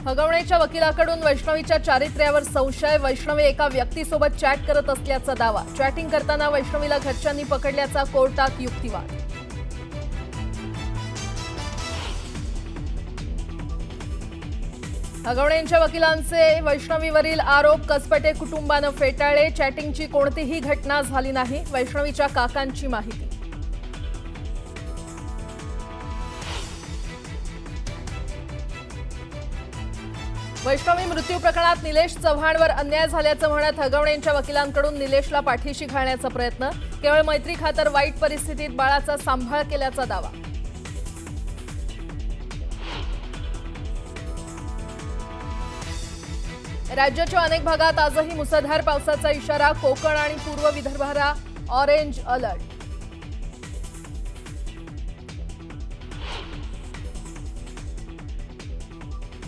हगवणेच्या वकिलाकडून वैष्णवीच्या चारित्र्यावर संशय। वैष्णवी एका व्यक्तीसोबत चॅट करत असल्याचा दावा। चॅटिंग करताना वैष्णवीला घरच्यांनी पकडल्याचा कोर्टात युक्तिवाद। हगवणेंच्या वकिलांचे वैष्णवीवरील आरोप कसपटे कुटुंबाने फेटाळले। चॅटिंगची कोणतीही घटना झाली नाही, वैष्णवीच्या काकांची माहिती। वैष्णवी मृत्यू प्रकरणात निलेश चव्हाणवर अन्याय झाल्याचं म्हणत हगवणेंच्या वकिलांकडून निलेशला पाठीशी घालण्याचा प्रयत्न। केवळ मैत्री खातर वाईट परिस्थितीत बाळाचा सांभाळ केल्याचा दावा। राज्याच्या अनेक भागात आजही मुसळधार पावसाचा इशारा। कोकण आणि पूर्व विदर्भाला ऑरेंज अलर्ट।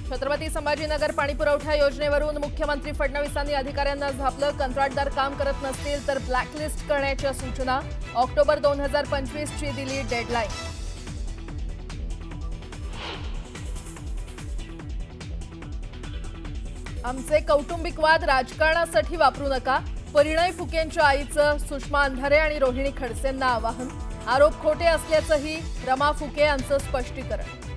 छत्रपती संभाजीनगर पाणीपुरवठा योजनेवरून मुख्यमंत्री फडणवीसांनी अधिकाऱ्यांना झापलं। कंत्राटदार काम करत नसतील तर ब्लॅकलिस्ट करण्याच्या सूचना। ऑक्टोबर 2025 ची दिली डेडलाईन। आमचे कौटुंबिक वाद राजकारणासाठी वापरू नका, परिणय फुकेंच्या आईचं सुषमा अंधारे आणि रोहिणी खडसेंना आवाहन। आरोप खोटे असल्याचंही रमा फुके यांचं स्पष्टीकरण।